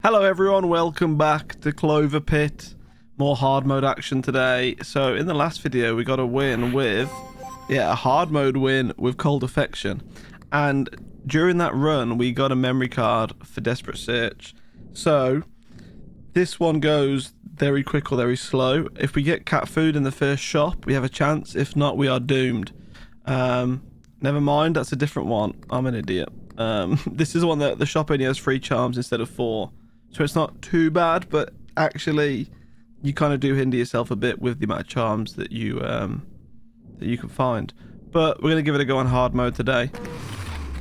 Hello everyone, welcome back to CloverPit. More hard mode action today. So in the last video we got a win with, a hard mode win with Cold Affection. And during that run we got a memory card for Desperate Search. So this one goes very quick or very slow. If we get cat food in the first shop we have a chance, if not we are doomed. Never mind, that's a different one. I'm an idiot. This is the one that the shop only has 3 charms instead of 4. So it's not too bad, but actually you kind of do hinder yourself a bit with the amount of charms that you can find. But we're going to give it a go on hard mode today.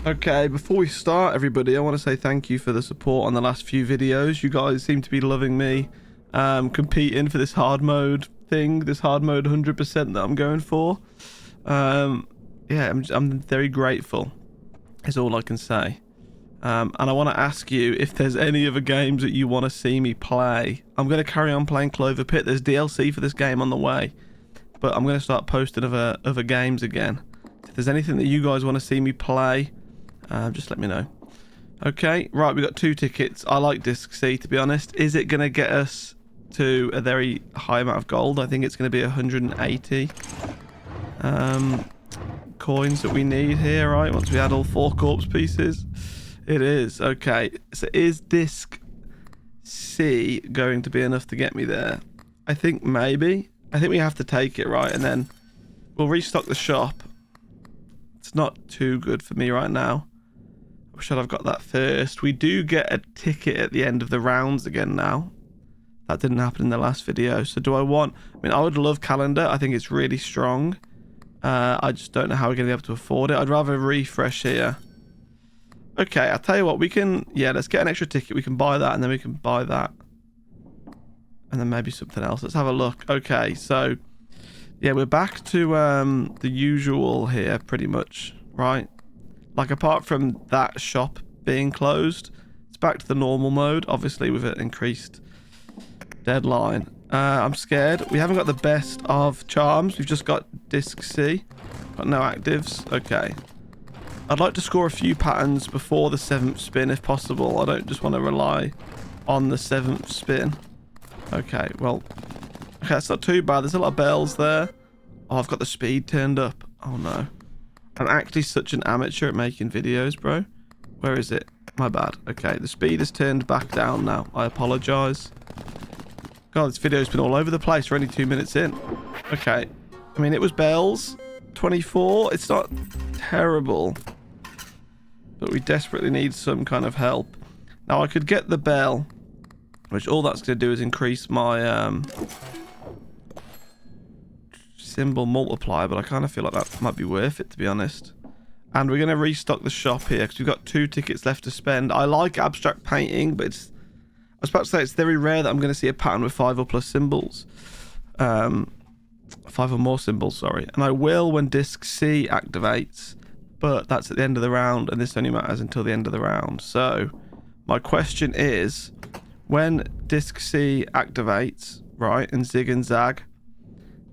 Okay, before we start, everybody, I want to say thank you for the support on the last few videos. You guys seem to be loving me competing for this hard mode thing, this hard mode 100% that I'm going for. Yeah, I'm very grateful, is all I can say. And I want to ask you if there's any other games that you want to see me play. I'm going to carry on playing CloverPit. There's DLC for this game on the way, but I'm going to start posting other games again. If there's anything that you guys want to see me play, just let me know. Okay, right, we got 2 tickets. I like Disc C, to be honest. Is it going to get us to a very high amount of gold? I think it's going to be 180 coins that we need here, right? Once we add all 4 corpse pieces. It is. Okay, so is Disc C going to be enough to get me there? I think maybe. I think we have to take it, right? And then we'll restock the shop. It's not too good for me right now. I wish I'd have got that first. We do get a ticket at the end of the rounds again now. That didn't happen in the last video. So do I want... I mean, I would love calendar. I think it's really strong. I just don't know how we're going to be able to afford it. I'd rather refresh here. Okay, I'll tell you what, we can... Yeah, let's get an extra ticket. We can buy that, and then we can buy that. And then maybe something else. Let's have a look. Okay, so... Yeah, we're back to the usual here, pretty much, right? Like, apart from that shop being closed, it's back to the normal mode, obviously, with an increased deadline. I'm scared. We haven't got the best of charms. We've just got Disc C. Got no actives. Okay. I'd like to score a few patterns before the 7th spin if possible. I don't just want to rely on the 7th spin. Okay, well... Okay, that's not too bad. There's a lot of bells there. Oh, I've got the speed turned up. Oh, no. I'm actually such an amateur at making videos, bro. Where is it? My bad. Okay, the speed is turned back down now. I apologise. God, this video's been all over the place. We're only 2 minutes in. Okay. I mean, it was bells. 24. It's not terrible. But we desperately need some kind of help. Now, I could get the bell, which all that's going to do is increase my symbol multiplier, but I kind of feel like that might be worth it, to be honest. And we're going to restock the shop here, because we've got 2 tickets left to spend. I like abstract painting, but it's... I was about to say, it's very rare that I'm going to see a pattern with 5 or plus symbols. 5 or more symbols, sorry. And I will when Disc C activates. But that's at the end of the round, and this only matters until the end of the round. So, my question is, when Disc C activates, right, and Zig and Zag,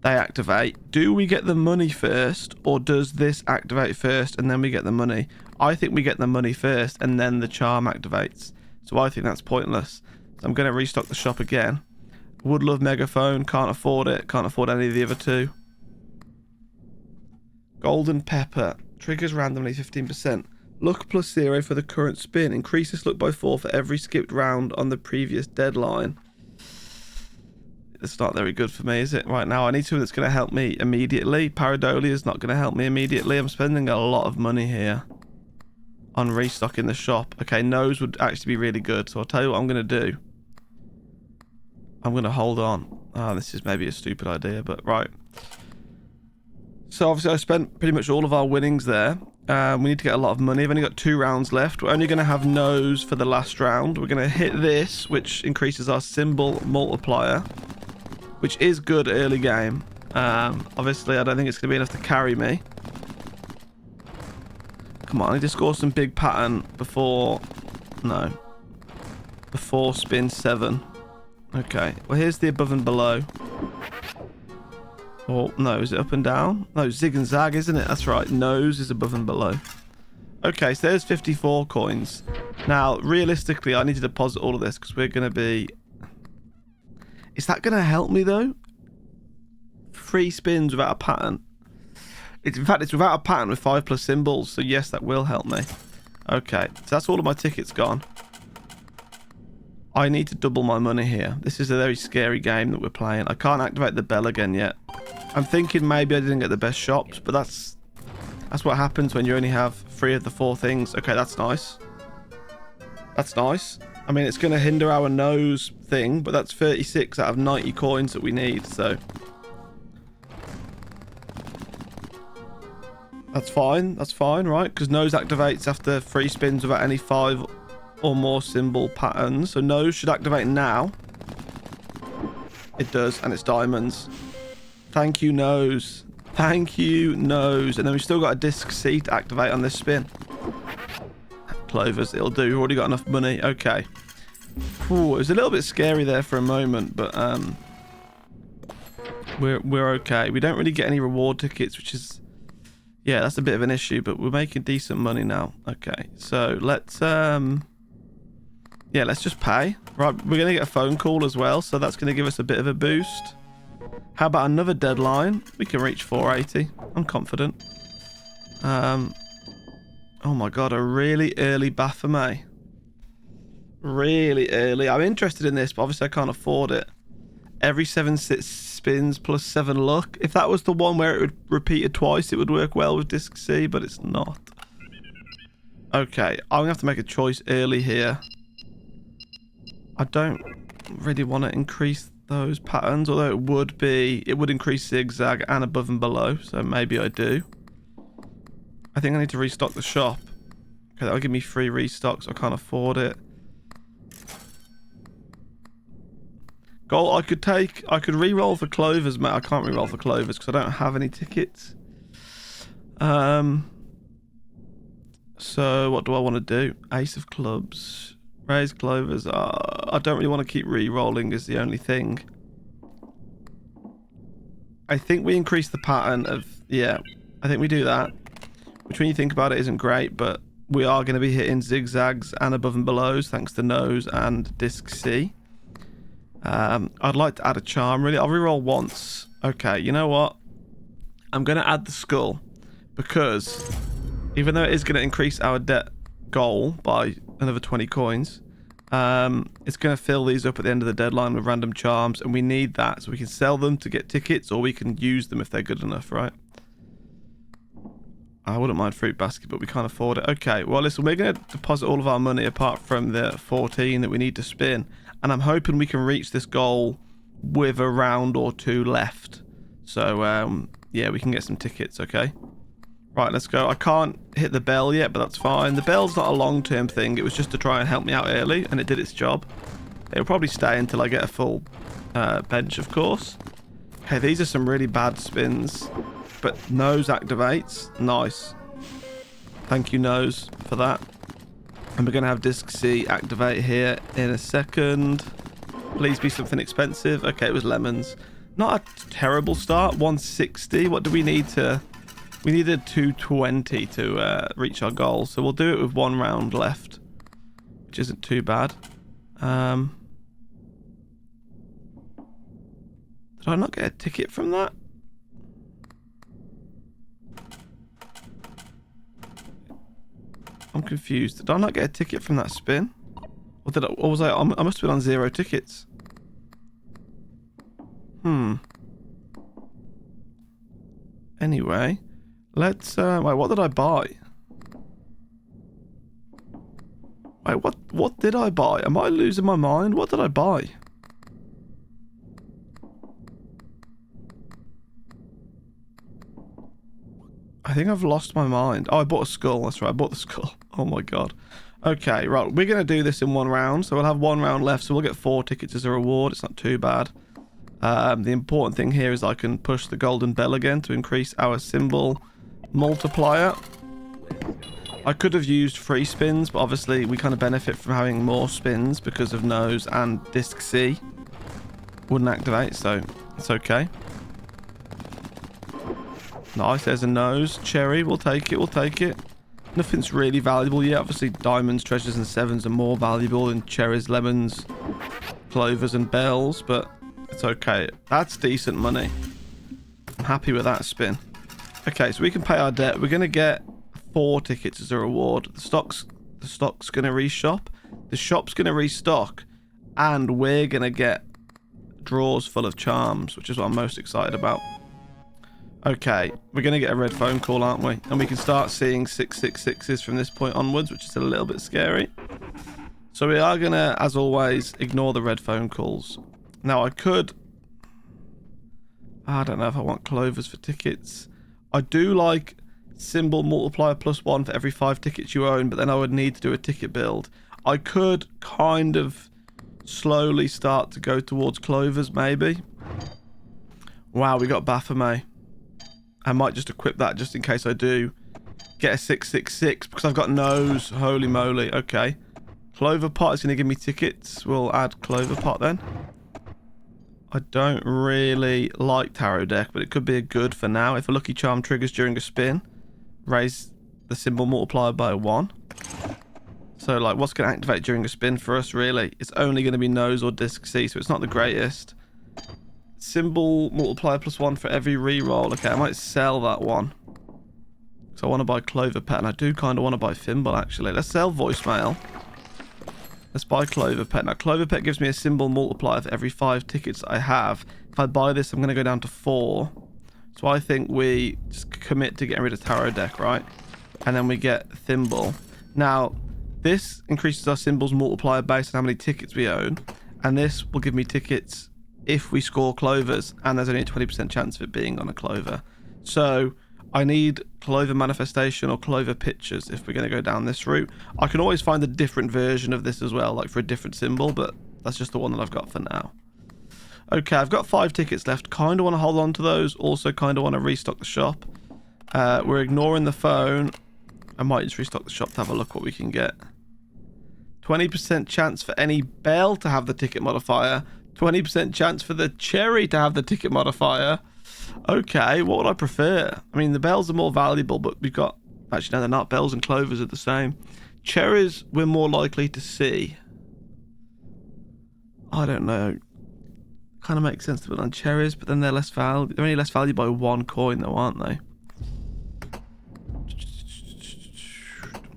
they activate, do we get the money first, or does this activate first, and then we get the money? I think we get the money first, and then the charm activates. So I think that's pointless. So I'm going to restock the shop again. Would love Megaphone, can't afford it, can't afford any of the other 2. Golden Pepper. Triggers randomly 15%. Luck plus 0 for the current spin. Increases luck by 4 for every skipped round on the previous deadline. It's not very good for me, is it? Right now, I need something that's going to help me immediately. Pareidolia is not going to help me immediately. I'm spending a lot of money here on restocking the shop. Okay, nose would actually be really good. So I'll tell you what I'm going to do. I'm going to hold on. Oh, this is maybe a stupid idea, but right. So obviously I spent pretty much all of our winnings there. We need to get a lot of money. I've only got 2 rounds left. We're only going to have nose for the last round. We're going to hit this, which increases our symbol multiplier, which is good early game. Obviously, I don't think it's going to be enough to carry me. Come on, I need to score some big pattern before... No. Before spin 7. Okay, well here's the above and below. Oh, no, is it up and down? No, Zig and Zag, isn't it? That's right, nose is above and below. Okay, so there's 54 coins. Now, realistically, I need to deposit all of this because we're going to be... Is that going to help me, though? 3 spins without a pattern. In fact, it's without a pattern with 5+ symbols. So, yes, that will help me. Okay, so that's all of my tickets gone. I need to double my money here. This is a very scary game that we're playing. I can't activate the bell again yet. I'm thinking maybe I didn't get the best shops, but that's what happens when you only have 3 of the 4 things. Okay, that's nice. That's nice. I mean, it's going to hinder our nose thing, but that's 36 out of 90 coins that we need, so... That's fine, right? Because nose activates after 3 spins without any 5 or more symbol patterns. So nose should activate now. It does, and it's diamonds. Thank you, nose. Thank you, nose. And then we've still got a disc C to activate on this spin. Clovers, it'll do. We've already got enough money. Okay. Ooh, it was a little bit scary there for a moment, but we're okay. We don't really get any reward tickets, which is... Yeah, that's a bit of an issue, but we're making decent money now. Okay, so let's let's just pay. Right, we're going to get a phone call as well, so that's going to give us a bit of a boost. How about another deadline? We can reach 480. I'm confident. Oh my god, a really early baphomet. Really early. I'm interested in this, but obviously I can't afford it. Every 7 spins plus 7 luck. If that was the one where it would repeat it twice, it would work well with disc C, but it's not. Okay, I'm gonna have to make a choice early here. I don't really want to increase those patterns, although it would increase zigzag and above and below, so maybe I do. I think I need to restock the shop. Okay, that'll give me 3 restocks. I can't afford it. Goal I could re-roll for clovers, mate. I can't re-roll for clovers because I don't have any tickets. So what do I want to do? Ace of clubs, raise clovers. I don't really want to keep re-rolling is the only thing. I think we increase the pattern of, yeah, I think we do that. Which when you think about it isn't great, but we are going to be hitting zigzags and above and belows thanks to nose and disc C. I'd like to add a charm, really. I'll reroll once. Okay, you know what? I'm going to add the skull because even though it is going to increase our debt goal by another 20 coins, it's going to fill these up at the end of the deadline with random charms, and we need that so we can sell them to get tickets, or we can use them if they're good enough, right? I wouldn't mind fruit basket, but we can't afford it. Okay, well, listen, we're going to deposit all of our money apart from the 14 that we need to spin. And I'm hoping we can reach this goal with a round or 2 left. So, yeah, we can get some tickets, okay? Right, let's go. I can't hit the bell yet, but that's fine. The bell's not a long-term thing. It was just to try and help me out early, and it did its job. It'll probably stay until I get a full bench, of course. Okay, these are some really bad spins. But nose activates. Nice. Thank you, nose, for that. And we're going to have disc C activate here in a second. Please be something expensive. Okay, it was lemons. Not a terrible start. 160. What do we need to... We needed 220 to reach our goal. So we'll do it with 1 round left. Which isn't too bad. Did I not get a ticket from that? I'm confused. Did I not get a ticket from that spin? Or did I, or was I must have been on 0 tickets. Anyway, let's wait, what did I buy? Wait, what did I buy? Am I losing my mind? What did I buy? I think I've lost my mind. Oh, I bought a skull. That's right. I bought the skull. Oh my god. Okay, right. We're going to do this in 1 round. So we'll have 1 round left. So we'll get 4 tickets as a reward. It's not too bad. The important thing here is I can push the golden bell again to increase our symbol multiplier. I could have used 3 spins, but obviously we kind of benefit from having more spins because of nose and disc C. Wouldn't activate, so it's okay. Nice, there's a nose. Cherry, we'll take it, we'll take it. Nothing's really valuable yet. Obviously, diamonds, treasures, and sevens are more valuable than cherries, lemons, clovers, and bells, but it's okay. That's decent money. I'm happy with that spin. Okay, so we can pay our debt. We're going to get 4 tickets as a reward. The stock's going to reshop. The shop's going to restock. And we're going to get drawers full of charms, which is what I'm most excited about. Okay, we're going to get a red phone call, aren't we? And we can start seeing 666s from this point onwards, which is a little bit scary. So we are going to, as always, ignore the red phone calls. Now, I don't know if I want clovers for tickets. I do like symbol multiplier +1 for every 5 tickets you own, but then I would need to do a ticket build. I could kind of slowly start to go towards clovers, maybe. Wow, we got baphomet. I might just equip that just in case I do get a 666 because I've got nose. Holy moly. Okay. Clover pot is going to give me tickets. We'll add clover pot then. I don't really like tarot deck, but it could be a good for now. If a lucky charm triggers during a spin, raise the symbol multiplier by 1. So, like, what's going to activate during a spin for us, really? It's only going to be nose or disc C, so it's not the greatest. Symbol multiplier +1 for every reroll. Okay, I might sell that one. So I want to buy CloverPit, and I do kind of want to buy Thimble, actually. Let's sell voicemail. Let's buy CloverPit. Now, CloverPit gives me a symbol multiplier for every 5 tickets I have. If I buy this, I'm going to go down to 4. So I think we just commit to getting rid of tarot deck, right? And then we get Thimble. Now, this increases our symbols multiplier based on how many tickets we own. And this will give me tickets if we score clovers, and there's only a 20% chance of it being on a clover. So I need clover manifestation or clover pictures if we're going to go down this route. I can always find a different version of this as well, like for a different symbol, but that's just the one that I've got for now. Okay, I've got 5 tickets left. Kind of want to hold on to those. Also kind of want to restock the shop. We're ignoring the phone. I might just restock the shop to have a look what we can get. 20% chance for any bell to have the ticket modifier. 20% chance for the cherry to have the ticket modifier. Okay, what would I prefer? I mean, the bells are more valuable, but we've got... Actually, no, they're not. Bells and clovers are the same. Cherries, we're more likely to see. I don't know. Kind of makes sense to put on cherries, but then they're less valuable. They're only less valued by 1 coin, though, aren't they? I'm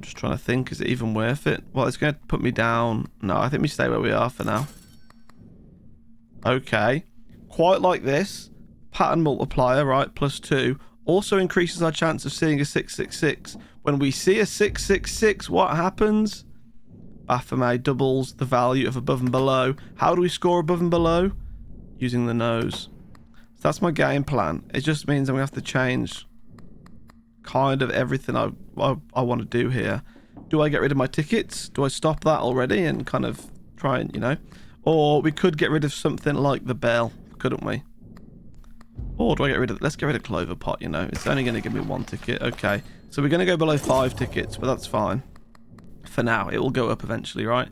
just trying to think. Is it even worth it? Well, it's going to put me down. No, I think we stay where we are for now. Okay, quite like this. Pattern multiplier, right, +2. Also increases our chance of seeing a 666. When we see a 666, what happens? Baphomet doubles the value of above and below. How do we score above and below? Using the nose. So that's my game plan. It just means I'm going to have to change kind of everything I want to do here. Do I get rid of my tickets? Do I stop that already and kind of try and, you know... Or we could get rid of something like the bell, couldn't we? Or do I get rid of... Let's get rid of Clover Pot, you know. It's only going to give me 1 ticket. Okay. So we're going to go below 5 tickets, but that's fine. For now, it will go up eventually, right?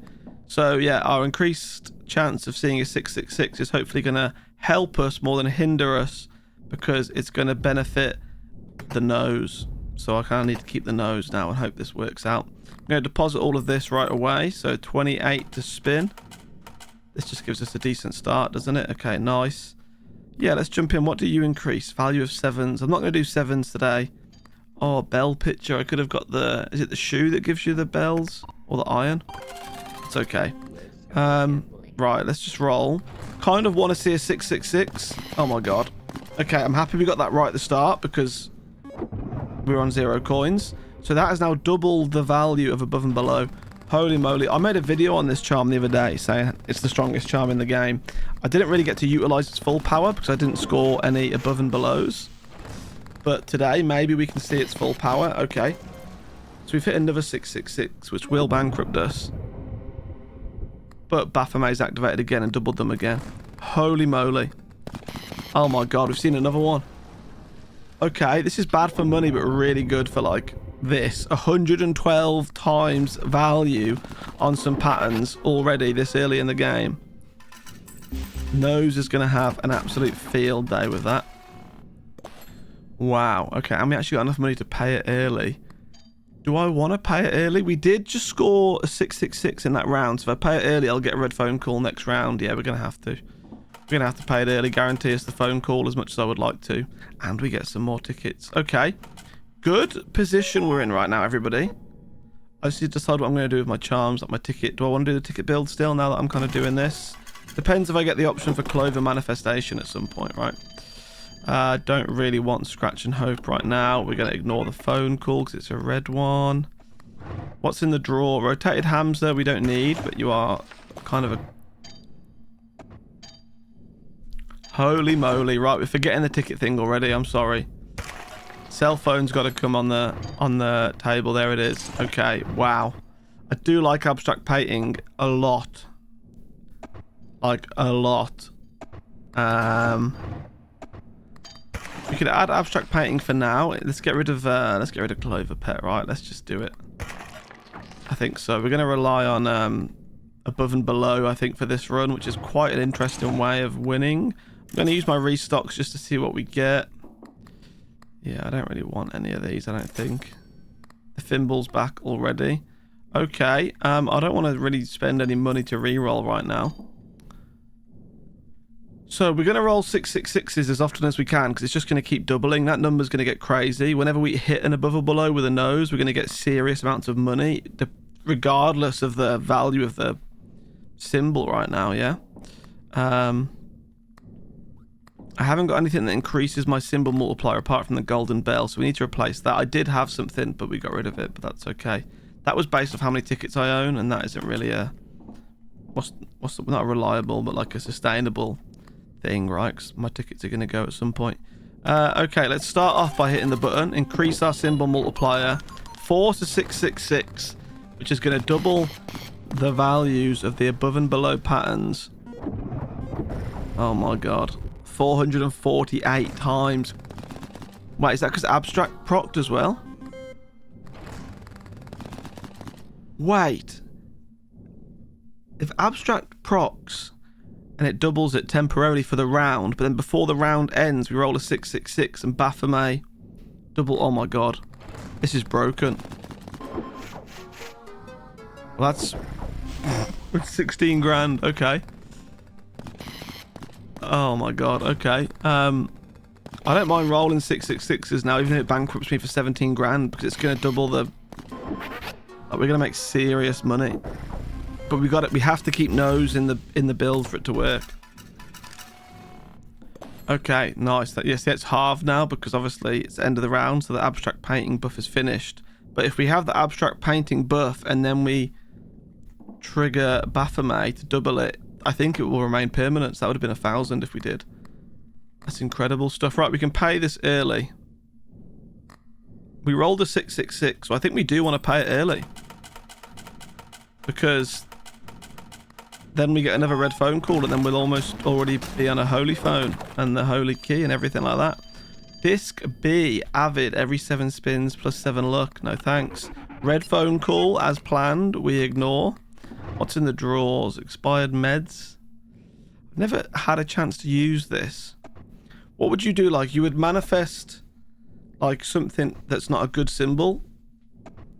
So, yeah, our increased chance of seeing a 666 is hopefully going to help us more than hinder us, because it's going to benefit the nose. So I kind of need to keep the nose now and hope this works out. I'm going to deposit all of this right away. So 28 to spin. This just gives us a decent start, doesn't it? Okay, nice. Yeah, let's jump in. What do you increase? Value of 7s. I'm not going to do 7s today. Oh, bell picture. I could have got the... Is it the shoe that gives you the bells? Or the iron? It's okay. Right, let's just roll. Kind of want to see a 666. Oh my god. Okay, I'm happy we got that right at the start because we're on 0 coins. So that has now doubled the value of above and below. Holy moly. I made a video on this charm the other day saying it's the strongest charm in the game. I didn't really get to utilize its full power because I didn't score any above and belows. But today, maybe we can see its full power. Okay. So we've hit another 666, which will bankrupt us. But Baphomet's activated again and doubled them again. Holy moly. Oh my god, we've seen another one. Okay, this is bad for money, but really good for, like, this. 112 times value on some patterns already this early in the game. Nose is going to have an absolute field day with that. Wow. Okay, and we actually got enough money to pay it early. Do I want to pay it early? We did just score a 666 in that round. So if I pay it early, I'll get a red phone call next round. Yeah, we're going to have to. We're going to have to pay it early. Guarantee us the phone call as much as I would like to. And we get some more tickets. Okay. Good position we're in right now, everybody. I just need to decide what I'm going to do with my charms, like my ticket. Do I want to do the ticket build still now that I'm kind of doing this? Depends if I get the option for Clover manifestation at some point, right? Don't really want scratch and hope right now. We're going to ignore the phone call because it's a red one. What's in the drawer? Rotated hamster we don't need, but you are kind of a... Holy moly. Right, we're forgetting the ticket thing already. I'm sorry. Cell phone's got to come on the table. There it is. Okay, wow. I do like abstract painting a lot. Like, a lot. We could add abstract painting for now. Let's get rid of CloverPit, right? Let's just do it. I think so. We're going to rely on above and below, I think, for this run, which is quite an interesting way of winning. I'm going to use my restocks just to see what we get. Yeah, I don't really want any of these, I don't think. The thimble's back already. Okay, I don't want to really spend any money to re-roll right now. So we're going to roll 666s as often as we can because it's just going to keep doubling. That number's going to get crazy. Whenever we hit an above or below with a nose, we're going to get serious amounts of money, regardless of the value of the symbol right now, yeah? I haven't got anything that increases my symbol multiplier apart from the golden bell, so we need to replace that. I did have something, but we got rid of it, but that's okay. That was based off how many tickets I own, and that isn't really a... not a reliable, but like a sustainable thing, right? 'Cause my tickets are going to go at some point. Okay, let's start off by hitting the button. Increase our symbol multiplier. 4 to 666, which is going to double the values of the above and below patterns. Oh my god. 448 times. Wait, is that because abstract procced as well? Wait. If abstract procs and it doubles it temporarily for the round, but then before the round ends, we roll a 666 and baphomet double. Oh my god. This is broken. Well, that's 16 grand. Okay. Oh my god, okay. I don't mind rolling 666s now, even if it bankrupts me for 17 grand, because it's going to double the... Like, we're going to make serious money. But we have to keep nose in the build for it to work. Okay, nice. Yes, it's halved now, because obviously it's the end of the round, so the abstract painting buff is finished. But if we have the abstract painting buff, and then we trigger baphomet to double it, I think it will remain permanent. So that would have been 1,000 if we did. That's incredible stuff. Right, we can pay this early. We rolled a 666, so I think we do want to pay it early. Because then we get another red phone call, and then we'll almost already be on a holy phone and the holy key and everything like that. Disc B, Avid, every 7 spins plus 7 luck. No thanks. Red phone call, as planned, we ignore. What's in the drawers? Expired meds. Never had a chance to use this. What would you do? Like, you would manifest like something that's not a good symbol,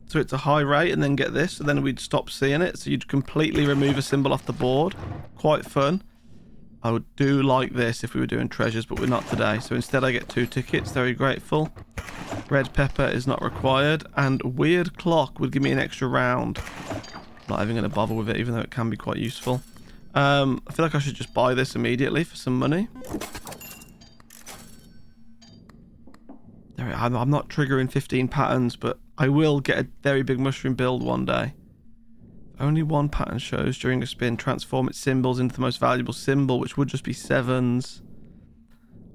so it's a high rate, and then get this, and then we'd stop seeing it. So you'd completely remove a symbol off the board. Quite fun. I would do like this if we were doing treasures, but we're not today. So instead I get 2 tickets. Very grateful. Red pepper is not required, and weird clock would give me an extra round. Not even going to bother with it, even though it can be quite useful. I feel like I should just buy this immediately for some money. There, I'm not triggering 15 patterns, but I will get a very big mushroom build one day. Only one pattern shows during a spin. Transform its symbols into the most valuable symbol, which would just be 7s.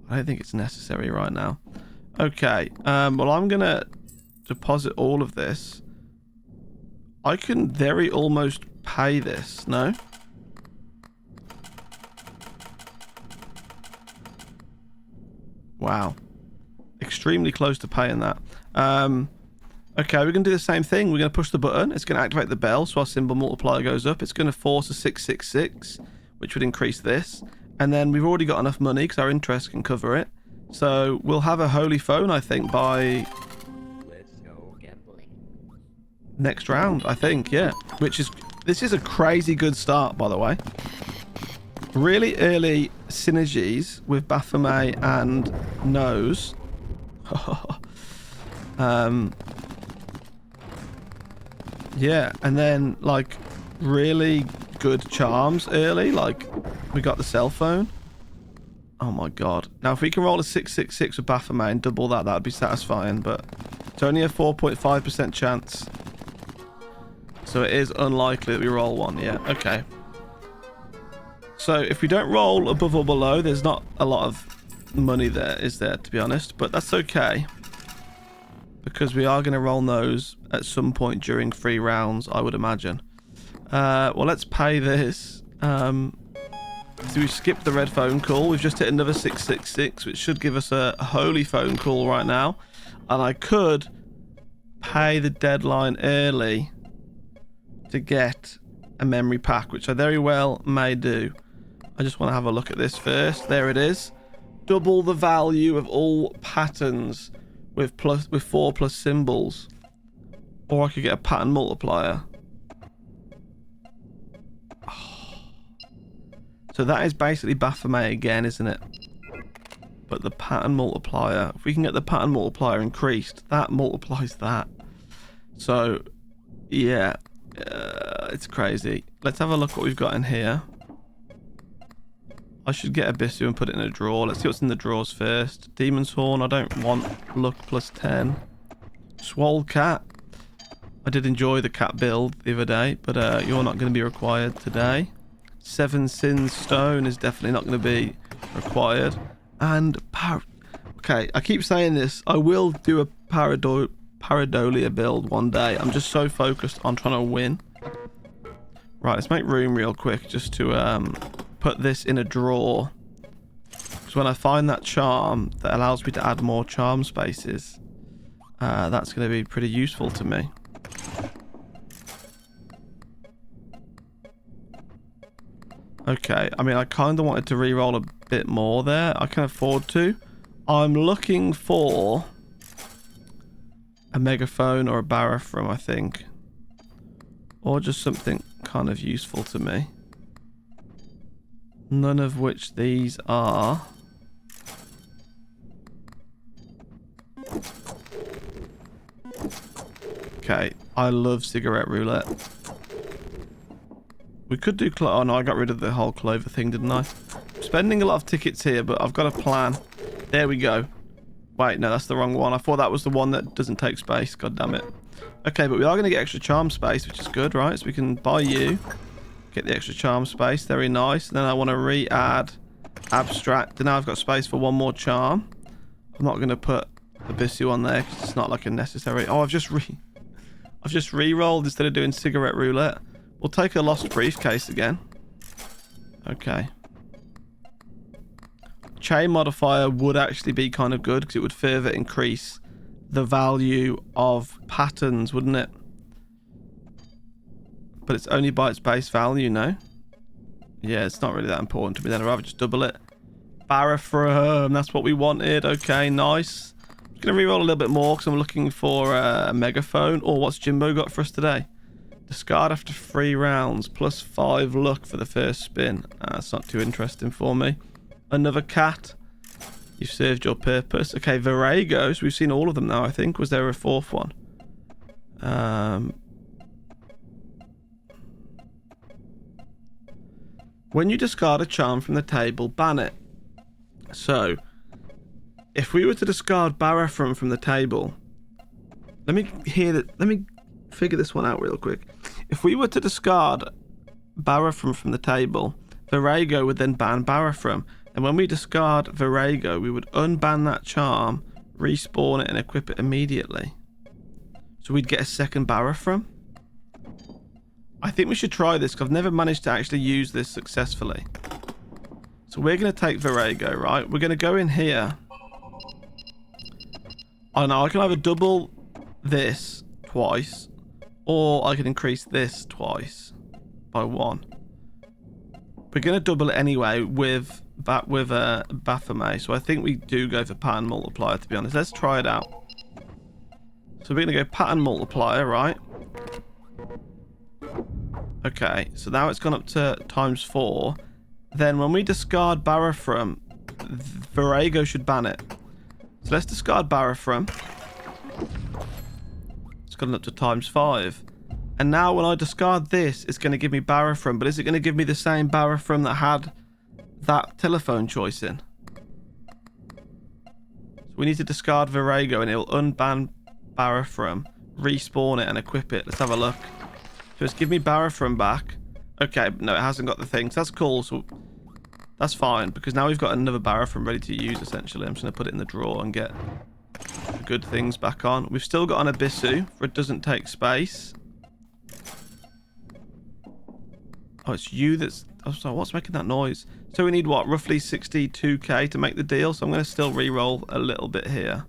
I don't think it's necessary right now. Okay, well, I'm going to deposit all of this. I can very almost pay this, no? Wow. Extremely close to paying that. Okay, we're going to do the same thing. We're going to push the button. It's going to activate the bell, so our symbol multiplier goes up. It's going to force a 666, which would increase this. And then we've already got enough money, because our interest can cover it. So we'll have a holy phone, I think, by... next round, I think. Yeah, this is a crazy good start, by the way. Really early synergies with Baphomet and Nose. Yeah, and then like really good charms early. Like we got the cell phone. Oh my god. Now if we can roll a 666 with Baphomet and double that, that would be satisfying, but it's only a 4.5% chance. So it is unlikely that we roll one. Yeah, okay. So if we don't roll above or below, there's not a lot of money there, is there, to be honest? But that's okay. Because we are going to roll those at some point during 3 rounds, I would imagine. Well, let's pay this. So we skipped the red phone call. We've just hit another 666, which should give us a holy phone call right now. And I could pay the deadline early to get a memory pack, which I very well may do. I just want to have a look at this first. There it is. Double the value of all patterns with 4 plus symbols. Or I could get a pattern multiplier. Oh. So that is basically Baphomet again, isn't it? But the pattern multiplier, if we can get the pattern multiplier increased, that multiplies that. So, yeah. It's crazy. Let's have a look what we've got in here. I should get a Bissu and put it in a drawer. Let's see what's in the drawers first. Demon's Horn. I don't want luck plus 10. Swole Cat. I did enjoy the cat build the other day, but you're not going to be required today. 7 Sins Stone is definitely not going to be required. And okay, I keep saying this. I will do a Pareidolia build one day. I'm just so focused on trying to win. Right, let's make room real quick just to put this in a drawer. Because when I find that charm that allows me to add more charm spaces, that's going to be pretty useful to me. Okay, I mean, I kind of wanted to re-roll a bit more there. I can afford to. I'm looking for a megaphone or a baphomet, I think. Or just something kind of useful to me. None of which these are. Okay, I love cigarette roulette. We could do oh no, I got rid of the whole clover thing, didn't I? I'm spending a lot of tickets here, but I've got a plan. There we go. Wait, no, that's the wrong one. I thought that was the one that doesn't take space. God damn it. Okay, but we are going to get extra charm space, which is good, right? So we can buy you. Get the extra charm space. Very nice. And then I want to re-add abstract. And now I've got space for one more charm. I'm not going to put the Bissu on there because it's not like a necessary. Oh, I've just re-rolled instead of doing cigarette roulette. We'll take a lost briefcase again. Okay. Chain modifier would actually be kind of good because it would further increase the value of patterns, wouldn't it? But it's only by its base value, no? Yeah, it's not really that important to me then. I'd rather just double it. Baphomet, that's what we wanted. Okay, nice. I'm going to re-roll a little bit more because I'm looking for a megaphone. Oh, what's Jimbo got for us today? Discard after 3 rounds, plus 5 luck for the first spin. That's not too interesting for me. Another cat. You've served your purpose. Okay, Viragos. We've seen all of them now, I think. Was there a 4th one? When you discard a charm from the table, ban it. So, if we were to discard Baphomet from the table, let me figure this one out real quick. If we were to discard Baphomet from the table, Virago would then ban Baphomet. And when we discard Virago, we would unban that charm, respawn it, and equip it immediately. So we'd get a second Baphomet. I think we should try this because I've never managed to actually use this successfully. So we're going to take Virago, right? We're going to go in here. Oh no, I can either double this twice, or I can increase this twice by 1. We're going to double it anyway with a Baphomet, so I think we do go for pattern multiplier, to be honest. Let's try it out. So we're going to go pattern multiplier, right? Okay, so now it's gone up to ×4. Then when we discard Baphomet, Virago should ban it. So let's discard Baphomet. It's gone up to ×5. And now when I discard this, it's going to give me Baphomet. But is it going to give me the same Baphomet that had that telephone choice in? So we need to discard Virago and it'll unban Baphomet, respawn it and equip it. Let's have a look. So it's give me Baphomet back. Okay, no, it hasn't got the things. That's cool. So that's fine because now we've got another Baphomet ready to use essentially. I'm just going to put it in the drawer and get the good things back on. We've still got an Abyssu for it doesn't take space. Oh, it's you that's... Oh, sorry, what's making that noise? So we need, what, roughly 62k to make the deal? So I'm going to still re-roll a little bit here.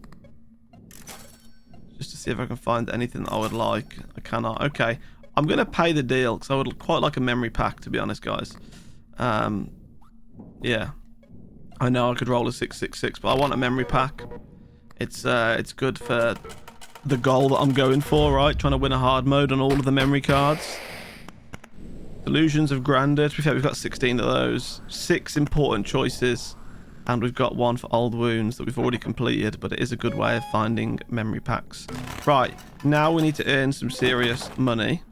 Just to see if I can find anything that I would like. I cannot. Okay. I'm going to pay the deal because I would quite like a memory pack, to be honest, guys. Yeah. I know I could roll a 666, but I want a memory pack. It's good for the goal that I'm going for, right? Trying to win a hard mode on all of the memory cards. Illusions of Grandeur. To be fair, we've got 16 of those. 6 important choices. And we've got 1 for Old Wounds that we've already completed. But it is a good way of finding memory packs. Right. Now we need to earn some serious money.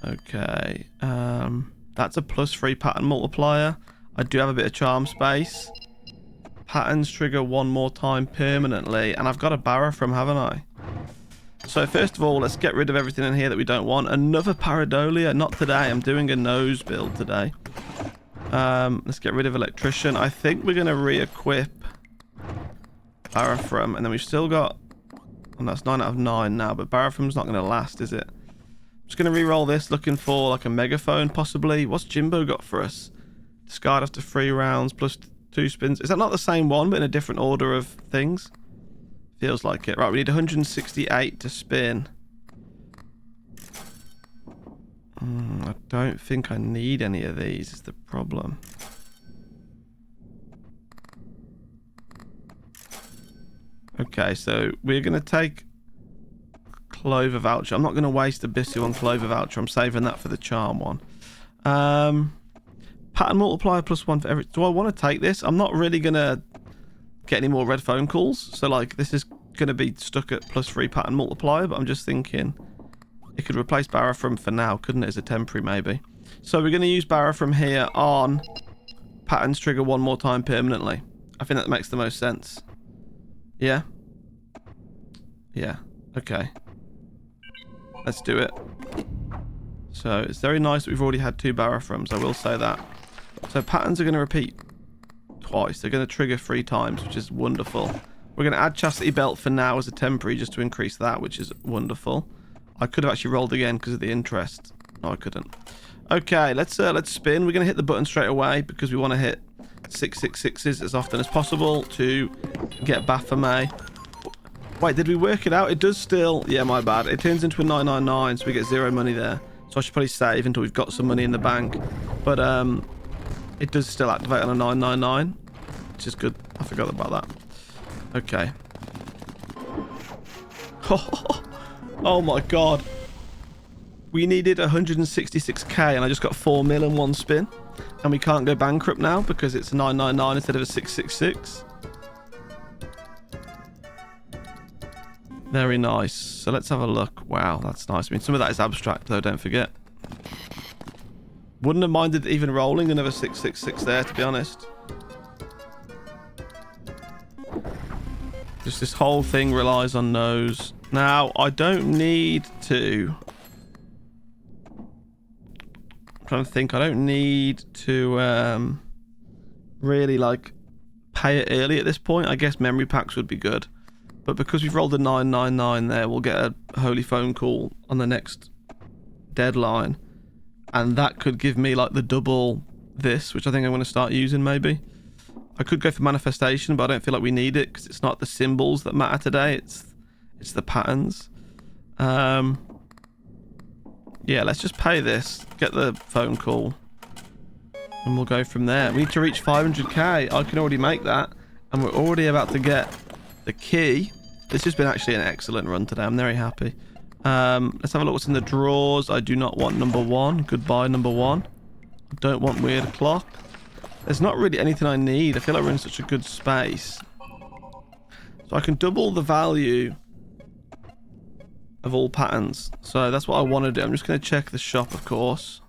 Okay. That's a +3 pattern multiplier. I do have a bit of charm space. Patterns trigger 1 more time permanently. And I've got a Baphomet, haven't I? So first of all, let's get rid of everything in here that we don't want. Another Pareidolia. Not today. I'm doing a nose build today. Let's get rid of Electrician. I think we're going to re-equip Baphomet. And then we've still got... And that's 9 out of 9 now. But Baphomet's not going to last, is it? I'm just going to re-roll this. Looking for like a megaphone, possibly. What's Jimbo got for us? Discard after 3 rounds plus 2 spins. Is that not the same one, but in a different order of things? Feels like it. Right, we need 168 to spin. I don't think I need any of these is the problem. Okay, so we're going to take Clover Voucher. I'm not going to waste Abyssu on Clover Voucher. I'm saving that for the Charm one. Pattern Multiplier +1 for every... Do I want to take this? I'm not really going to get any more red phone calls. So, like, this is going to be stuck at +3 Pattern Multiplier, but I'm just thinking it could replace Baphomet for now, couldn't it, as a temporary maybe? So we're going to use Baphomet here on patterns trigger 1 more time permanently. I think that makes the most sense. Yeah? Yeah. Okay. Let's do it. So it's very nice that we've already had 2 Baphomets, I will say that. So patterns are going to repeat twice. They're going to trigger 3 times, which is wonderful. We're going to add Chastity Belt for now as a temporary just to increase that, which is wonderful. I could have actually rolled again because of the interest. No, I couldn't. Okay, let's spin. We're going to hit the button straight away because we want to hit 666s as often as possible to get Baphomet. Wait, did we work it out? It does still... Yeah, my bad. It turns into a 999, so we get 0 money there. So I should probably save until we've got some money in the bank. But it does still activate on a 999, which is good. I forgot about that. Okay. Oh my god. We needed 166k and I just got 4 mil in 1 spin. And we can't go bankrupt now because it's a 999 instead of a 666. Very nice. So let's have a look. Wow, that's nice. I mean, some of that is abstract though, don't forget. Wouldn't have minded even rolling another 666 there, to be honest. Just this whole thing relies on nose. Now, I don't need to... I'm trying to think. I don't need to really, like, pay it early at this point. I guess memory packs would be good. But because we've rolled a 999 there, we'll get a holy phone call on the next deadline. And that could give me, like, the double this, which I think I'm going to start using, maybe. I could go for manifestation, but I don't feel like we need it because it's not the symbols that matter today. It's the patterns. Yeah, let's just pay this, get the phone call, and we'll go from there. We need to reach 500k. I can already make that, and we're already about to get the key. This has been actually an excellent run today. I'm very happy. Let's have a look what's in the drawers. I do not want number 1. Goodbye, number 1. I don't want weird clock. There's not really anything I need. I feel like we're in such a good space. So I can double the value of all patterns. So that's what I want to do. I'm just going to check the shop, of course.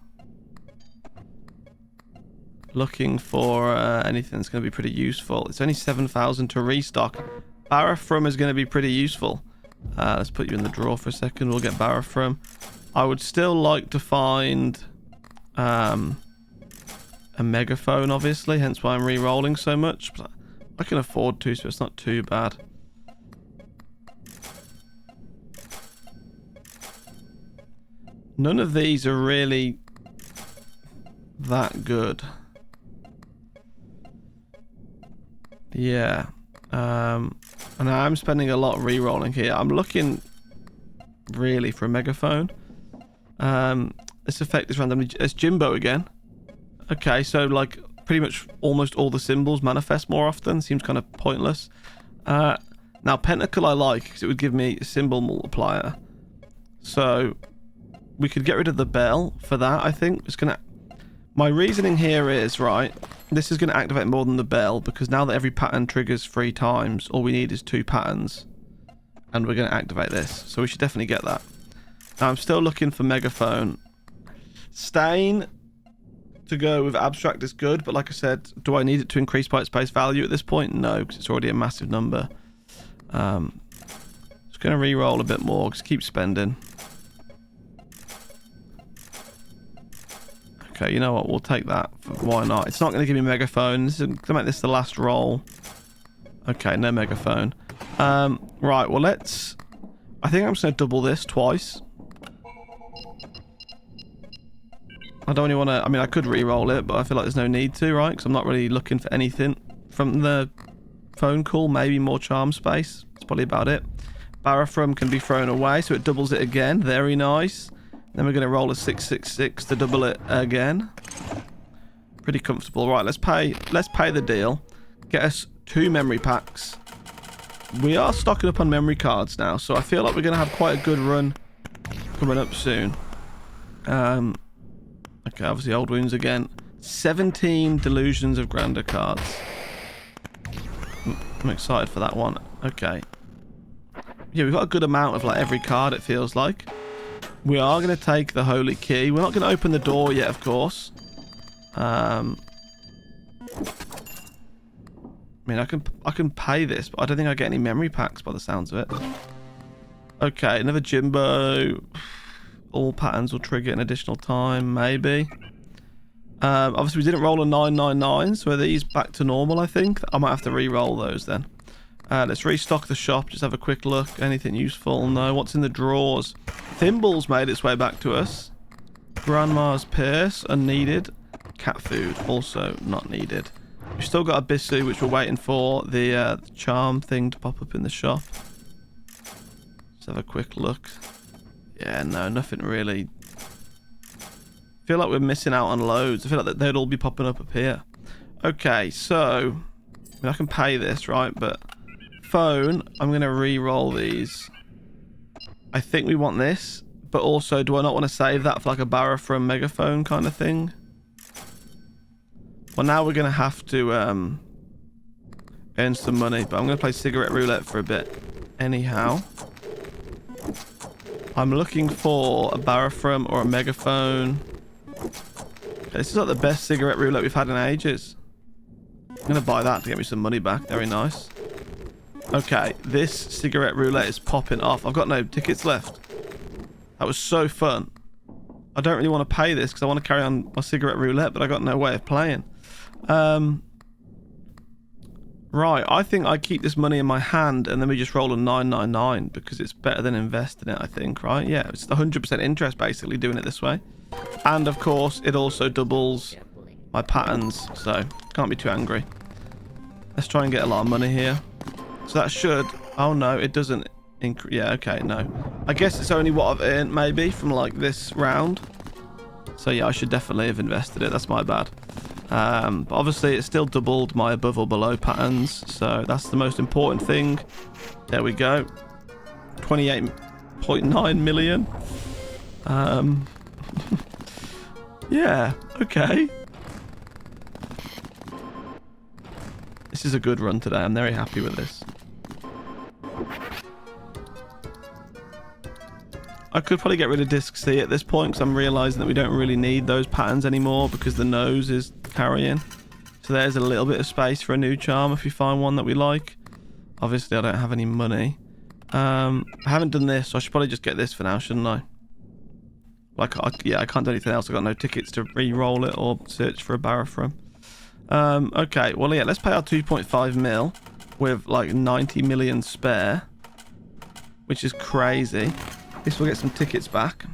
Looking for anything that's going to be pretty useful. It's only 7,000 to restock. Baphomet is going to be pretty useful. Let's put you in the drawer for a second. We'll get Baphomet. I would still like to find a megaphone, obviously, hence why I'm re-rolling so much. But I can afford to, so it's not too bad. None of these are really that good. Yeah. And I'm spending a lot re-rolling here. I'm looking really for a megaphone. This effect is randomly... It's Jimbo again. Okay, so like pretty much almost all the symbols manifest more often. Seems kind of pointless. Now Pentacle I like because it would give me a symbol multiplier. So we could get rid of the bell for that, I think. It's gonna... My reasoning here is, right, this is going to activate more than the bell because now that every pattern triggers 3 times, all we need is 2 patterns and we're going to activate this. So we should definitely get that. Now I'm still looking for megaphone. Stain to go with abstract is good, but like I said, do I need it to increase by its base value at this point? No, because it's already a massive number. Just going to re-roll a bit more, just keep spending. Okay, you know what? We'll take that. Why not? It's not going to give me megaphone. This is going to make this the last roll. Okay, no megaphone. Right, well, let's... I think I'm just going to double this twice. I don't really want to... I mean, I could re-roll it, but I feel like there's no need to, right? Because I'm not really looking for anything from the phone call. Maybe more charm space. That's probably about it. Baphomet can be thrown away, so it doubles it again. Very nice. Then we're going to roll a 666 to double it again. Pretty comfortable. Right, let's pay the deal. Get us 2 memory packs. We are stocking up on memory cards now, so I feel like we're going to have quite a good run coming up soon. Okay, obviously old wounds again. 17 delusions of grander cards. I'm excited for that one. Okay. Yeah, we've got a good amount of like every card, it feels like. We are going to take the holy key. We're not going to open the door yet, of course. I mean, I can pay this, but I don't think I get any memory packs by the sounds of it. Okay, another Jimbo. All patterns will trigger an additional time, maybe. Obviously, we didn't roll a 999, so are these back to normal, I think? I might have to re-roll those then. Let's restock the shop, just have a quick look. Anything useful? No. What's in the drawers? Thimbles made its way back to us. Grandma's purse, unneeded. Cat food, also not needed. We've still got a Bissu, which we're waiting for the charm thing to pop up in the shop. Let's have a quick look. Yeah, no, nothing really. I feel like we're missing out on loads. I feel like they'd all be popping up here. Okay, so... I mean, I can pay this, right? But... phone, I'm going to re-roll these. I think we want this, but also do I not want to save that for like a Baphomet megaphone kind of thing? Well, now we're going to have to earn some money, but I'm going to play cigarette roulette for a bit. Anyhow, I'm looking for a Baphomet or a megaphone. Okay, this is like the best cigarette roulette we've had in ages. I'm going to buy that to get me some money back. Very nice. Okay, this cigarette roulette is popping off. I've got no tickets left. That was so fun. I don't really want to pay this because I want to carry on my cigarette roulette, but I got no way of playing. Right, I think I keep this money in my hand and then we just roll a 999 because it's better than investing it, I think, right? Yeah, it's 100% interest basically doing it this way. And of course, it also doubles my patterns, so can't be too angry. Let's try and get a lot of money here. So that should... oh no, it doesn't increase... yeah, okay, no. I guess it's only what I've earned maybe from like this round. So yeah, I should definitely have invested it. That's my bad. But obviously it still doubled my above or below patterns. So that's the most important thing. There we go. 28 0.9 million. Yeah, okay. This is a good run today. I'm very happy with this. I could probably get rid of disc C at this point because I'm realizing that we don't really need those patterns anymore because the nose is carrying. So there's a little bit of space for a new charm if we find one that we like. Obviously, I don't have any money. I haven't done this, so I should probably just get this for now, shouldn't I? Like, yeah, I can't do anything else. I've got no tickets to re-roll it or search for a baphomet. Okay, well, yeah, let's pay our 2.5 mil with like 90 million spare, which is crazy. At least we'll get some tickets back.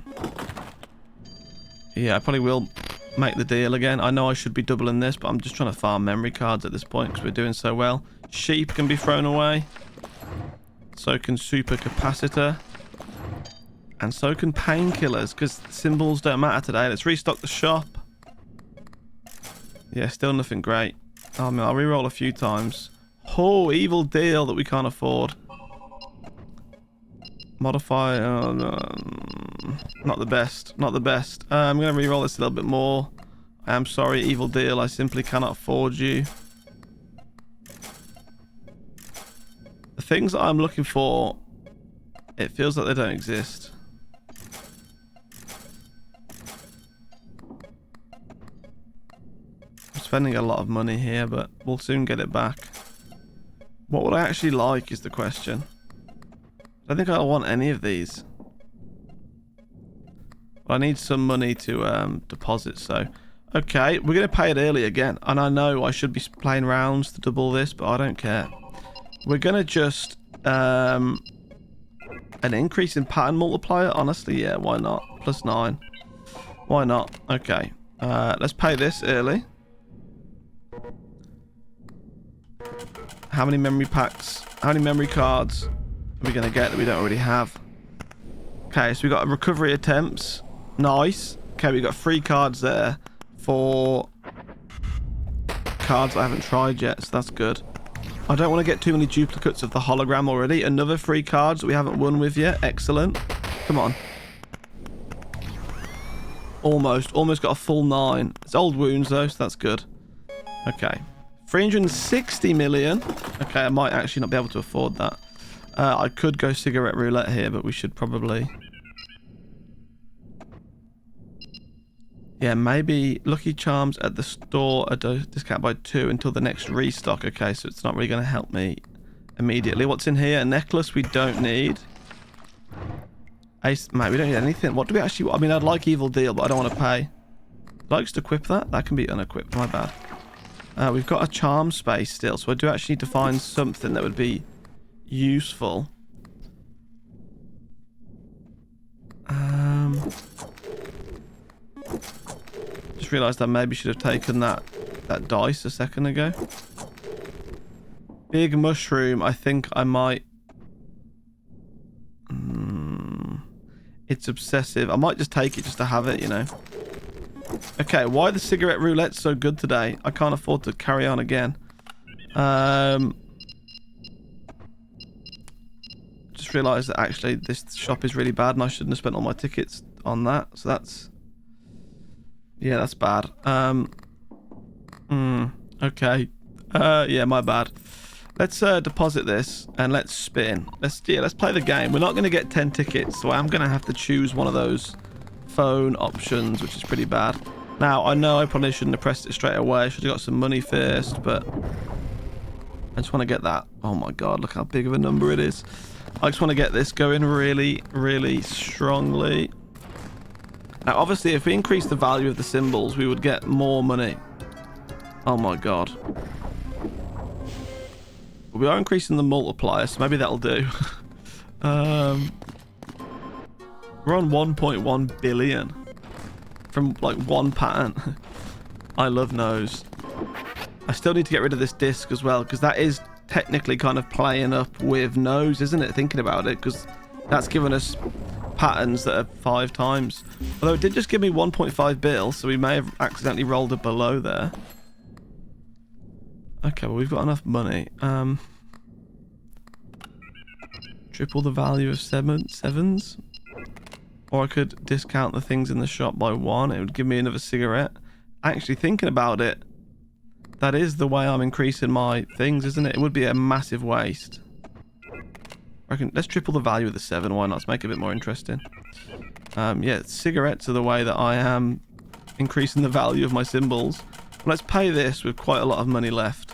Yeah, I probably will make the deal again. I know I should be doubling this, but I'm just trying to farm memory cards at this point because we're doing so well. Sheep can be thrown away. So can super capacitor. And so can painkillers, because symbols don't matter today. Let's restock the shop. Yeah, still nothing great. Oh, man, I'll reroll a few times. Oh, evil deal that we can't afford. Modify. Oh, no. Not the best. Not the best. I'm going to reroll this a little bit more. I am sorry, evil deal. I simply cannot afford you. The things that I'm looking for, it feels like they don't exist. I'm spending a lot of money here, but we'll soon get it back. What would I actually like is the question. I don't think I want any of these. But I need some money to deposit, so... Okay, we're going to pay it early again. And I know I should be playing rounds to double this, but I don't care. We're going to just... an increase in pattern multiplier? Honestly, yeah, why not? +9. Why not? Okay. Let's pay this early. How many memory packs? How many memory cards are we going to get that we don't already have? Okay, so we got recovery attempts. Nice. Okay, we got 3 cards there for cards I haven't tried yet, so that's good. I don't want to get too many duplicates of the hologram already. Another 3 cards that we haven't won with yet. Excellent. Come on. Almost got a full 9. It's old wounds though, so that's good. Okay. 360 million. Okay, I might actually not be able to afford that. I could go cigarette roulette here, but we should probably... Yeah, maybe Lucky Charms at the store are discount by 2 until the next restock. Okay, so it's not really going to help me immediately. What's in here? A necklace we don't need. Ace, mate, we don't need anything. What do we actually... I mean, I'd like Evil Deal, but I don't want to pay. Likes to equip that? That can be unequipped. My bad. We've got a charm space still, so I do actually need to find something that would be useful. Just realised I maybe should have taken that dice a second ago. Big mushroom, I think I might... It's obsessive. I might just take it just to have it, you know. Okay, why the cigarette roulette so good today? I can't afford to carry on again. Just realised that actually this shop is really bad and I shouldn't have spent all my tickets on that. So that's... Yeah, that's bad. Okay. Yeah, my bad. Let's deposit this and let's spin. Let's play the game. We're not going to get 10 tickets, so I'm going to have to choose one of those phone options, which is pretty bad. Now, I know I probably shouldn't have pressed it straight away. I should have got some money first, but I just want to get that. Oh my god, look how big of a number it is. I just want to get this going really, really strongly. Now, obviously, if we increase the value of the symbols, we would get more money. Oh my god. But we are increasing the multiplier, so maybe that'll do. We're on 1.1 billion from like one pattern. I love nose. I still need to get rid of this disc as well, because that is technically kind of playing up with nose, isn't it? Thinking about it, because that's given us patterns that are 5 times. Although it did just give me 1.5 bill, so we may have accidentally rolled it below there. Okay, well, we've got enough money. Triple the value of sevens. Or I could discount the things in the shop by 1. It would give me another cigarette. Actually, thinking about it, that is the way I'm increasing my things, isn't it? It would be a massive waste. I reckon let's triple the value of the 7. Why not? Let's make it a bit more interesting. Yeah, cigarettes are the way that I am increasing the value of my symbols. Well, let's pay this with quite a lot of money left.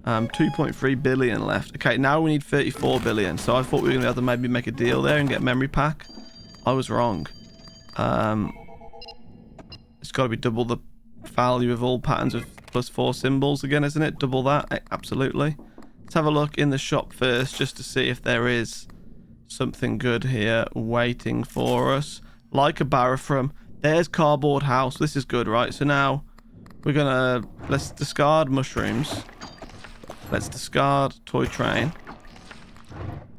2.3 billion left. Okay, now we need 34 billion. So I thought we were going to be able to maybe make a deal there and get a memory pack. I was wrong. It's got to be double the value of all patterns of +4 symbols again, isn't it? Double that. Absolutely. Let's have a look in the shop first just to see if there is something good here waiting for us. Like a baphomet. There's cardboard house. This is good, right? So now we're gonna... let's discard mushrooms. Let's discard toy train.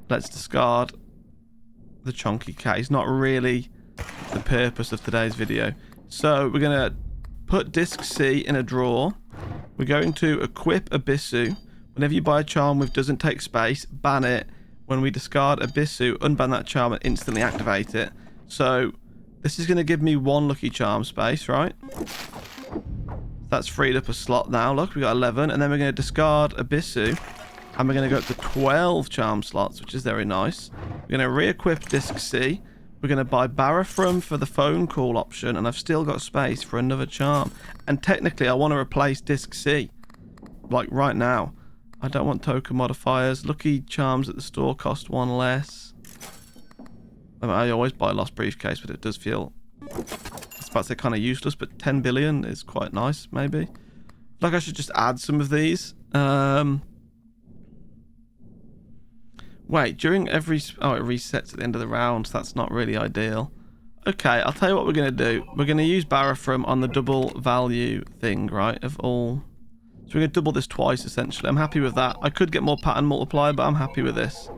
Let's discard the chunky case. Not really the purpose of today's video. So we're gonna put disc C in a drawer. We're going to equip Abyssu. Whenever you buy a charm with doesn't take space, ban it. When we discard Abyssu, unban that charm and instantly activate it. So this is going to give me 1 lucky charm space, right? That's freed up a slot now. Look, we got 11. And then we're going to discard Abyssu. And we're going to go up to 12 charm slots, which is very nice. We're going to re-equip disc C. We're going to buy Baphomet for the phone call option. And I've still got space for another charm. And technically, I want to replace disc C. Like right now. I don't want token modifiers. Lucky charms at the store cost 1 less. I always buy a lost briefcase, but it does feel... I was about to say kind of useless, but 10 billion is quite nice, maybe. Like I should just add some of these. Wait, during every... oh, it resets at the end of the round. So that's not really ideal. Okay, I'll tell you what we're going to do. We're going to use Baphomet on the double value thing, right, of all... So we're going to double this twice, essentially. I'm happy with that. I could get more pattern multiplier, but I'm happy with this.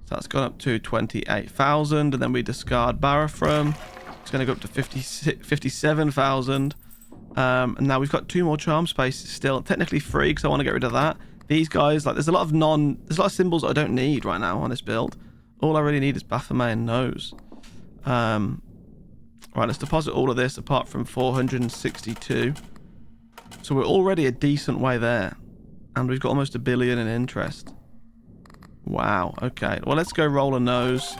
So that's gone up to 28,000. And then we discard Baphomet. It's going to go up to 57,000. And now we've got 2 more charm spaces still. Technically 3, because I want to get rid of that. These guys, like, there's a lot of symbols that I don't need right now on this build. All I really need is Baphomet and Nose. Right, let's deposit all of this apart from 462. So we're already a decent way there. And we've got almost 1 billion in interest. Wow, okay. Well, let's go roll a nose.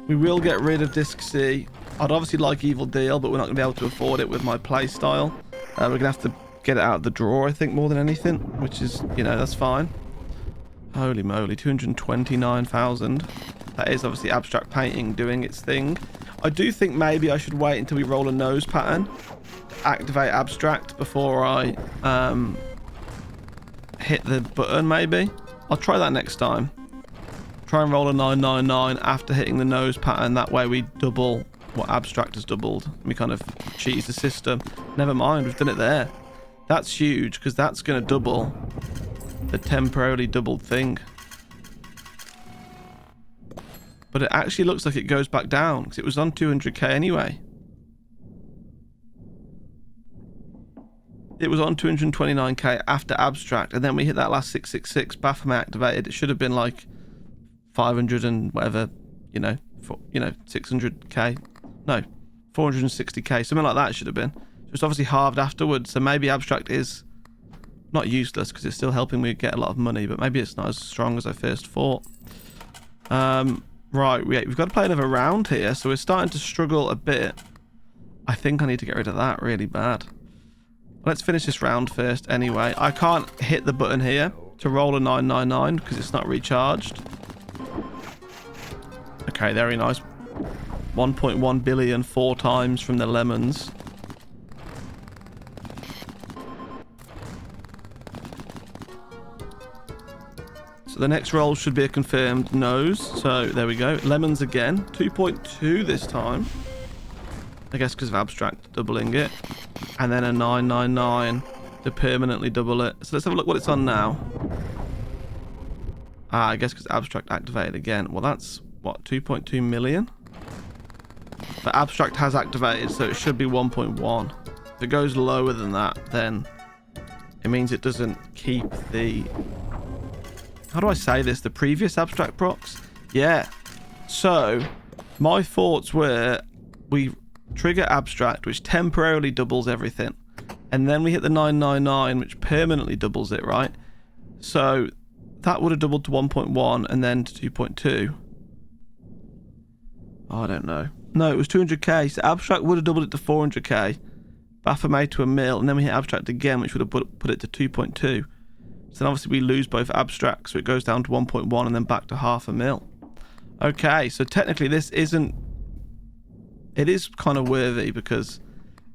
We will get rid of disc C. I'd obviously like Evil Deal, but we're not going to be able to afford it with my play style. We're going to have to get it out of the drawer, I think, more than anything. Which is, you know, that's fine. Holy moly, 229,000. That is obviously abstract painting doing its thing. I do think maybe I should wait until we roll a nose pattern. Activate abstract before I hit the button, maybe. I'll try that next time. Try and roll a 999 after hitting the nose pattern. That way we double what abstract has doubled. We kind of cheese the system. Never mind, we've done it there. That's huge because that's going to double the temporarily doubled thing. But it actually looks like it goes back down because it was on 200k anyway. It was on 229k after abstract, and then we hit that last 666 Baphomet activated. It should have been like 500 and whatever, you know, 600k. No, 460k, something like that it should have been. So it's obviously halved afterwards. So maybe abstract is not useless because it's still helping me get a lot of money, but maybe it's not as strong as I first thought. Right, we've got to play another round here, so we're starting to struggle a bit. I think I need to get rid of that really bad. Let's finish this round first anyway. I can't hit the button here to roll a 999 because it's not recharged. Okay, very nice. 1.1 billion 4 times from the lemons. So the next roll should be a confirmed nose. So there we go. Lemons again. 2.2 this time. I guess because of abstract doubling it. And then a 999 to permanently double it. So let's have a look what it's on now. I guess because abstract activated again. Well, that's, what, 2.2 million? But abstract has activated, so it should be 1.1. If it goes lower than that, then it means it doesn't keep the How do I say this? The previous abstract procs? Yeah. So, my thoughts were we trigger abstract, which temporarily doubles everything. And then we hit the 999, which permanently doubles it, right? So, that would have doubled to 1.1 and then to 2.2. Oh, I don't know. No, it was 200k. So, abstract would have doubled it to 400k. Baphomet to a mil, and then we hit abstract again, which would have put it to 2.2. So then obviously we lose both abstracts, so it goes down to 1.1 and then back to half a mil. Okay, so technically this isn't... It is kind of worthy because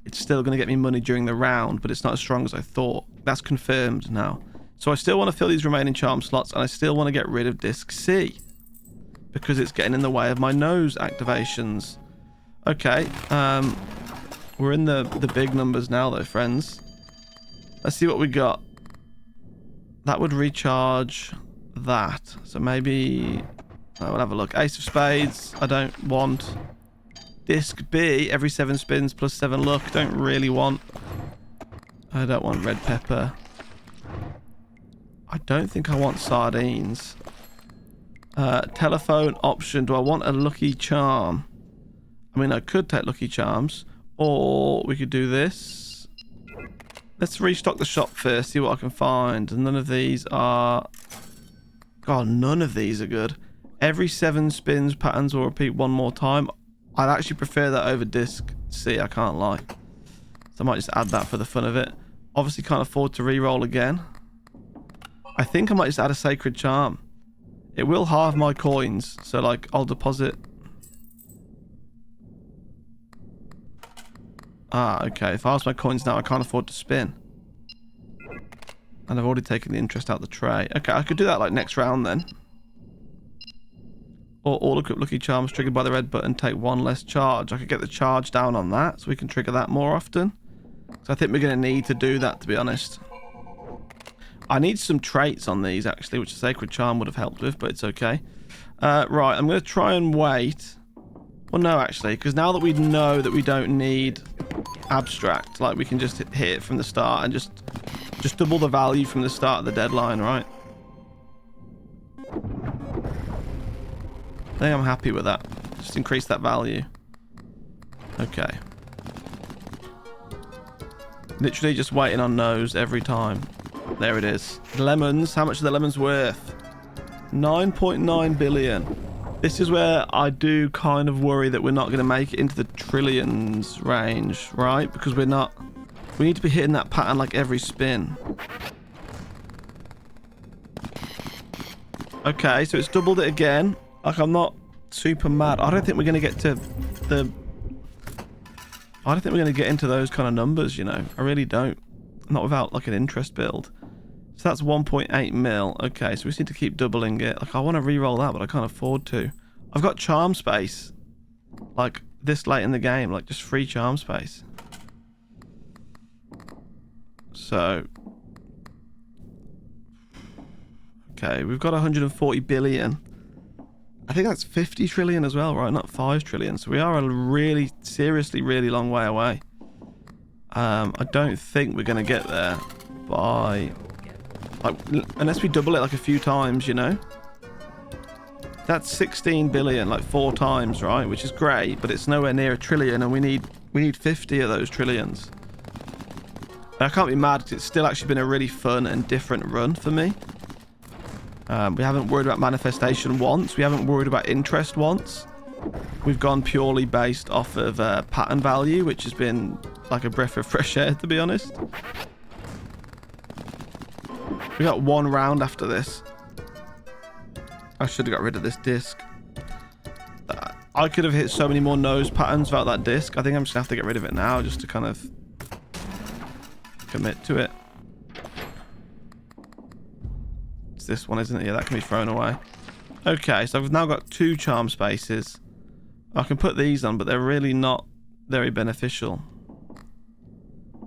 it's still going to get me money during the round, but it's not as strong as I thought. That's confirmed now. So I still want to fill these remaining charm slots, and I still want to get rid of disc C because it's getting in the way of my nose activations. Okay, we're in the big numbers now though, friends. Let's see what we got. That would recharge that. So maybe... we'll have a look. Ace of spades, I don't want. Disc B, every 7 spins plus 7 luck. Don't really want. I don't want red pepper. I don't think I want sardines. Telephone option. Do I want a lucky charm? I mean, I could take lucky charms. Or we could do this. Let's restock the shop first, see what I can find. And none of these are... God, none of these are good. Every 7 spins, patterns will repeat one more time. I'd actually prefer that over disc C, I can't lie. So I might just add that for the fun of it. Obviously can't afford to re-roll again. I think I might just add a sacred charm. It will halve my coins, so like I'll deposit... Ah, okay. If I ask my coins now, I can't afford to spin. And I've already taken the interest out of the tray. Okay, I could do that like next round then. Or all equip lucky charms triggered by the red button take 1 less charge. I could get the charge down on that so we can trigger that more often. So I think we're going to need to do that, to be honest. I need some traits on these actually, which a sacred charm would have helped with, but it's okay. Right, I'm going to try and wait. Well, no, actually, because now that we know that we don't need abstract, like we can just hit it from the start and just double the value from the start of the deadline, right? I think I'm happy with that. Just increase that value. Okay. Literally just waiting on nose every time. There it is. Lemons. How much are the lemons worth? 9.9 billion. This is where I do kind of worry that we're not going to make it into the trillions range, right? Because we're not... We need to be hitting that pattern like every spin. Okay, so it's doubled it again. Like, I'm not super mad. I don't think we're going to get to the... I don't think we're going to get into those kind of numbers, you know. I really don't. Not without, like, an interest build. So that's 1.8 mil. Okay, so we just need to keep doubling it. Like, I want to re-roll that, but I can't afford to. I've got charm space. Like, this late in the game. Like, just free charm space. So... Okay, we've got 140 billion. I think that's 50 trillion as well, right? Not 5 trillion. So we are a really, seriously, really long way away. I don't think we're going to get there by... Like, unless we double it like a few times, you know? That's 16 billion, like 4 times, right? Which is great, but it's nowhere near a trillion, and we need 50 of those trillions. And I can't be mad because it's still actually been a really fun and different run for me. We haven't worried about manifestation once. We haven't worried about interest once. We've gone purely based off of pattern value, which has been like a breath of fresh air, to be honest. We got 1 round after this. I should have got rid of this disc. I could have hit so many more nose patterns without that disc. I think I'm just going to have to get rid of it now just to kind of commit to it. It's this one, isn't it? Yeah, that can be thrown away. Okay, so I've now got 2 charm spaces. I can put these on, but they're really not very beneficial. Do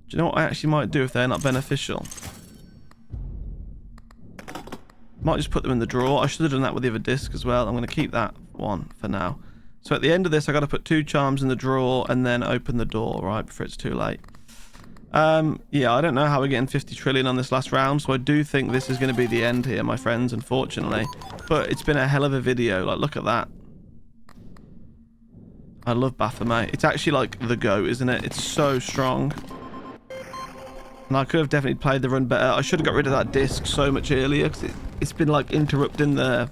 you know what I actually might do if they're not beneficial? Might just put them in the drawer. I should have done that with the other disc as well. I'm going to keep that one for now. So at the end of this, I got to put 2 charms in the drawer and then open the door, right, before it's too late. Yeah, I don't know how we're getting 50 trillion on this last round, so I do think this is going to be the end here, my friends, unfortunately. But it's been a hell of a video. Like, look at that. I love baphomet. It's actually like the GOAT, isn't it? It's so strong. And I could have definitely played the run better. I should have got rid of that disc so much earlier, because it's been like interrupting the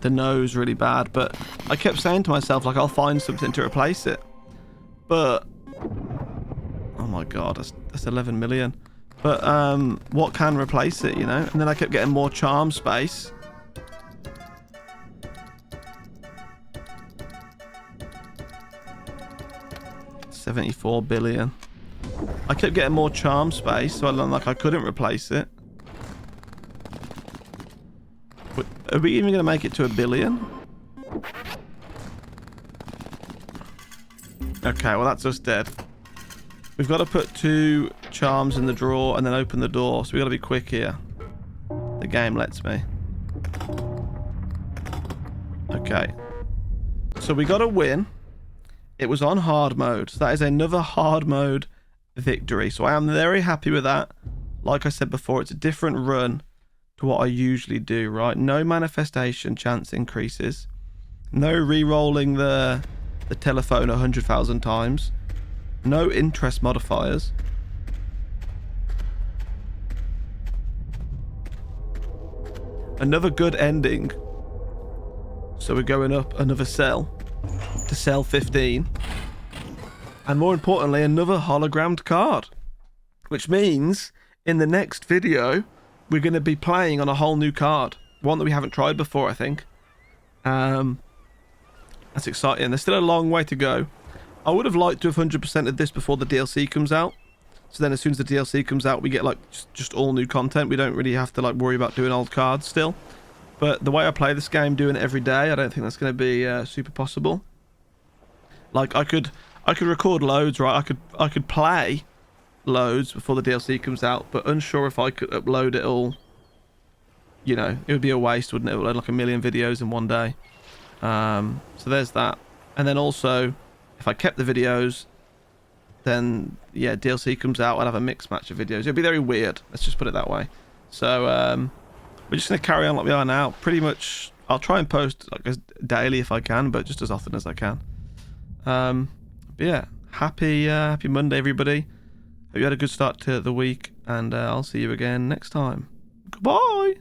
nose really bad. But I kept saying to myself, like, I'll find something to replace it. But oh my god, that's 11 million. But what can replace it, you know? And then I kept getting more charm space. $74 billion. I kept getting more charm space, so I couldn't replace it. Are we even going to make it to $1 billion? Okay, well that's us dead. We've got to put 2 charms in the drawer and then open the door, so we've got to be quick here. The game lets me. Okay. So we got to win. It was on hard mode, so that is another hard mode victory. So I am very happy with that. Like I said before, it's a different run to what I usually do, right? No manifestation chance increases. No re-rolling the telephone 100,000 times. No interest modifiers. Another good ending. So we're going up another cell to cell 15. And more importantly, another hologrammed card. Which means in the next video, we're going to be playing on a whole new card. One that we haven't tried before, I think. That's exciting. There's still a long way to go. I would have liked to have 100%ed this before the DLC comes out. So then as soon as the DLC comes out, we get like just all new content. We don't really have to like worry about doing old cards still. But the way I play this game, doing it every day, I don't think that's going to be super possible. Like I could record loads, right? I could play loads before the DLC comes out, but unsure if I could upload it all. You know, it would be a waste, wouldn't it? Upload like 1 million videos in one day. So there's that. And then also, if I kept the videos, then yeah, DLC comes out, I'd have a mixed match of videos. It'd be very weird. Let's just put it that way. So we're just gonna carry on like we are now. Pretty much, I'll try and post like daily if I can, but just as often as I can. But yeah, happy Monday, everybody. Hope you had a good start to the week, and I'll see you again next time. Goodbye.